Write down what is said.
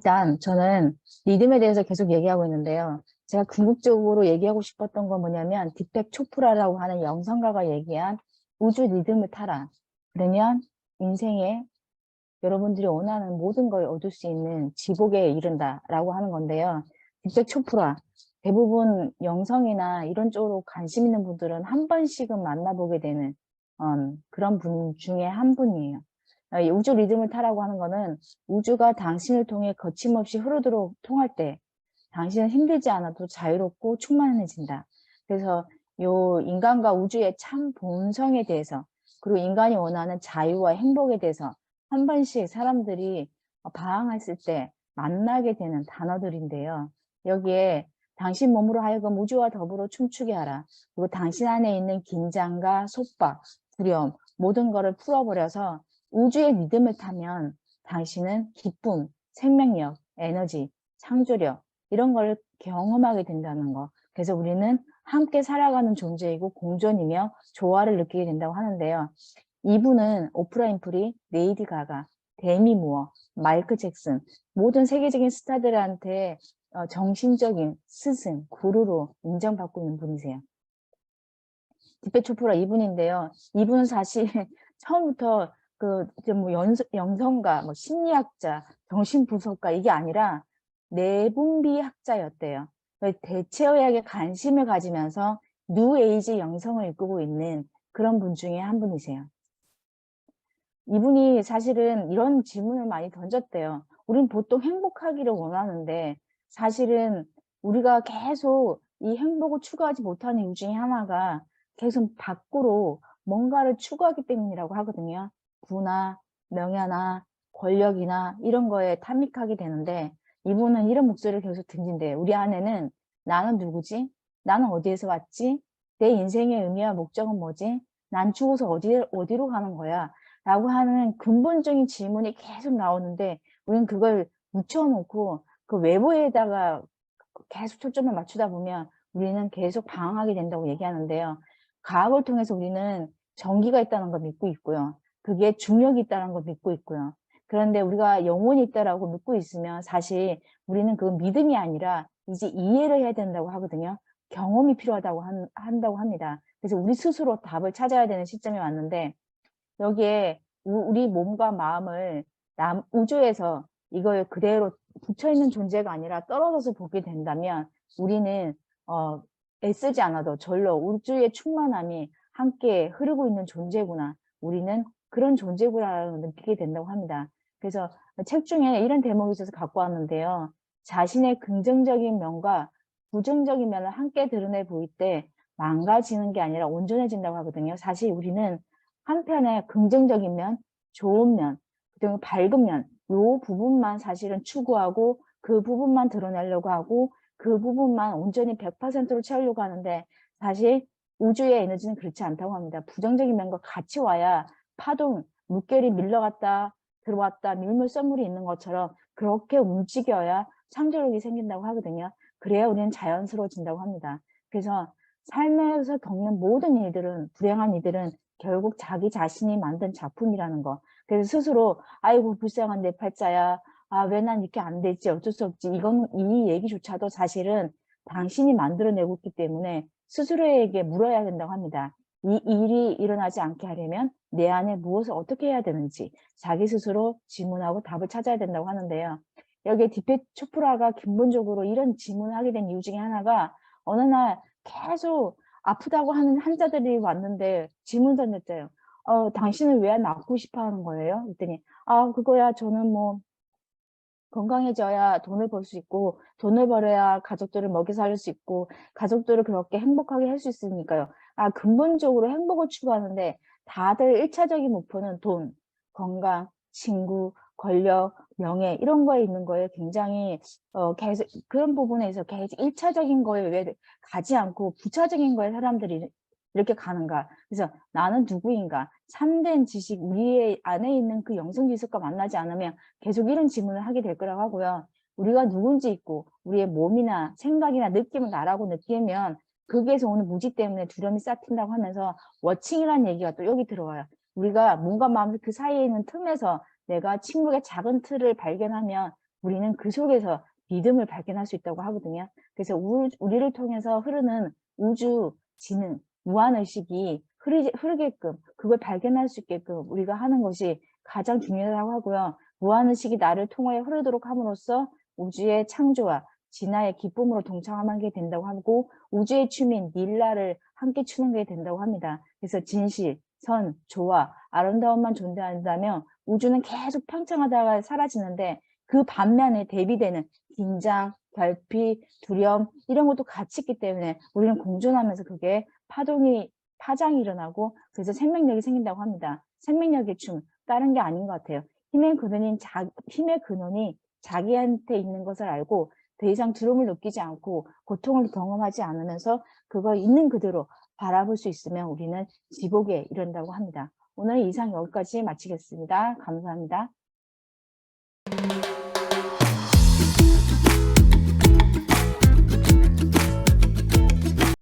일단 저는 리듬에 대해서 계속 얘기하고 있는데요. 제가 궁극적으로 얘기하고 싶었던 건 뭐냐면 딥백 초프라라고 하는 영성가가 얘기한 우주 리듬을 타라. 그러면 인생에 여러분들이 원하는 모든 걸 얻을 수 있는 지복에 이른다라고 하는 건데요. 딥백 초프라. 대부분 영성이나 이런 쪽으로 관심 있는 분들은 한 번씩은 만나보게 되는 그런 분 중에 한 분이에요. 이 우주 리듬을 타라고 하는 거는 우주가 당신을 통해 거침없이 흐르도록 통할 때 당신은 힘들지 않아도 자유롭고 충만해진다. 그래서 요 인간과 우주의 참 본성에 대해서 그리고 인간이 원하는 자유와 행복에 대해서 한 번씩 사람들이 방황했을 때 만나게 되는 단어들인데요. 여기에 당신 몸으로 하여금 우주와 더불어 춤추게 하라. 그리고 당신 안에 있는 긴장과 속박, 두려움 모든 것을 풀어버려서 우주의 리듬을 타면 당신은 기쁨, 생명력, 에너지, 창조력 이런 걸 경험하게 된다는 거. 그래서 우리는 함께 살아가는 존재이고 공존이며 조화를 느끼게 된다고 하는데요. 이분은 오프라 윈프리, 레이디 가가, 데미 무어, 마이클 잭슨 모든 세계적인 스타들한테 정신적인 스승, 구루로 인정받고 있는 분이세요. 디페 초프라 이분인데요. 이분은 사실 처음부터 뭐 영성가, 뭐 심리학자, 정신분석가 이게 아니라 내분비학자였대요. 대체의학에 관심을 가지면서 뉴에이지 영성을 이끌고 있는 그런 분 중에 한 분이세요. 이분이 사실은 이런 질문을 많이 던졌대요. 우린 보통 행복하기를 원하는데 사실은 우리가 계속 이 행복을 추구하지 못하는 이유 중에 하나가 계속 밖으로 뭔가를 추구하기 때문이라고 하거든요. 부나 명예나 권력이나 이런 거에 탐닉하게 되는데 이분은 이런 목소리를 계속 던진대요. 우리 안에는 나는 누구지? 나는 어디에서 왔지? 내 인생의 의미와 목적은 뭐지? 난 죽어서 어디로 가는 거야? 라고 하는 근본적인 질문이 계속 나오는데 우리는 그걸 묻혀놓고 그 외부에다가 계속 초점을 맞추다 보면 우리는 계속 방황하게 된다고 얘기하는데요. 과학을 통해서 우리는 전기가 있다는 걸 믿고 있고요. 그게 중력이 있다는 걸 믿고 있고요. 그런데 우리가 영혼이 있다라고 믿고 있으면 사실 우리는 그 믿음이 아니라 이제 이해를 해야 된다고 하거든요. 경험이 필요하다고 한다고 합니다. 그래서 우리 스스로 답을 찾아야 되는 시점이 왔는데 여기에 우리 몸과 마음을 우주에서 이걸 그대로 붙여있는 존재가 아니라 떨어져서 보게 된다면 우리는 애쓰지 않아도 절로 우주의 충만함이 함께 흐르고 있는 존재구나. 우리는 그런 존재구나라고 느끼게 된다고 합니다. 그래서 책 중에 이런 대목이 있어서 갖고 왔는데요. 자신의 긍정적인 면과 부정적인 면을 함께 드러내 보일 때 망가지는 게 아니라 온전해진다고 하거든요. 사실 우리는 한편에 긍정적인 면, 좋은 면, 그리고 밝은 면, 요 부분만 사실은 추구하고 그 부분만 드러내려고 하고 그 부분만 온전히 100%로 채우려고 하는데 사실 우주의 에너지는 그렇지 않다고 합니다. 부정적인 면과 같이 와야 파동, 물결이 밀려갔다 들어왔다 밀물 썰물이 있는 것처럼 그렇게 움직여야 창조력이 생긴다고 하거든요. 그래야 우리는 자연스러워진다고 합니다. 그래서 삶에서 겪는 모든 일들은 불행한 일들은 결국 자기 자신이 만든 작품이라는 거. 그래서 스스로 아이고 불쌍한 내 팔자야. 아, 왜 난 이렇게 안 되지? 어쩔 수 없지. 이 얘기조차도 사실은 당신이 만들어내고 있기 때문에 스스로에게 물어야 된다고 합니다. 이 일이 일어나지 않게 하려면 내 안에 무엇을 어떻게 해야 되는지 자기 스스로 질문하고 답을 찾아야 된다고 하는데요. 여기에 디페 초프라가 근본적으로 이런 질문을 하게 된 이유 중에 하나가 어느 날 계속 아프다고 하는 환자들이 왔는데 질문 던졌대요. 당신은 왜 낫고 싶어 하는 거예요? 그랬더니 그거야 저는 뭐 건강해져야 돈을 벌 수 있고 돈을 벌어야 가족들을 먹여 살릴 수 있고 가족들을 그렇게 행복하게 할 수 있으니까요. 근본적으로 행복을 추구하는데 다들 1차적인 목표는 돈, 건강, 친구, 권력, 명예 이런 거에 있는 거에 굉장히 계속 그런 부분에서 계속 1차적인 거에 왜 가지 않고 부차적인 거에 사람들이 이렇게 가는가. 그래서 나는 누구인가? 참된 지식, 우리의 안에 있는 그 영성 지식과 만나지 않으면 계속 이런 질문을 하게 될 거라고 하고요. 우리가 누군지 있고 우리의 몸이나 생각이나 느낌을 나라고 느끼면 거기에서 오는 무지 때문에 두려움이 싹튼다고 하면서 워칭이라는 얘기가 또 여기 들어와요. 우리가 몸과 마음 그 사이에 있는 틈에서 내가 침묵의 작은 틀을 발견하면 우리는 그 속에서 믿음을 발견할 수 있다고 하거든요. 그래서 우리를 통해서 흐르는 우주 지능, 무한의식이 흐르게끔 그걸 발견할 수 있게끔 우리가 하는 것이 가장 중요하다고 하고요. 무한의식이 나를 통하여 흐르도록 함으로써 우주의 창조와 진화의 기쁨으로 동참하게 된다고 하고 우주의 춤인 닐라를 함께 추는 게 된다고 합니다. 그래서 진실, 선, 조화, 아름다움만 존재한다면 우주는 계속 평창하다가 사라지는데 그 반면에 대비되는 긴장, 결핍, 두려움 이런 것도 같이 있기 때문에 우리는 공존하면서 그게 파장이 일어나고 그래서 생명력이 생긴다고 합니다. 생명력의 춤, 다른 게 아닌 것 같아요. 힘의 근원이 자기한테 있는 것을 알고 더 이상 두려움을 느끼지 않고 고통을 경험하지 않으면서 그거 있는 그대로 바라볼 수 있으면 우리는 지복에 이른다고 합니다. 오늘 이상 여기까지 마치겠습니다. 감사합니다.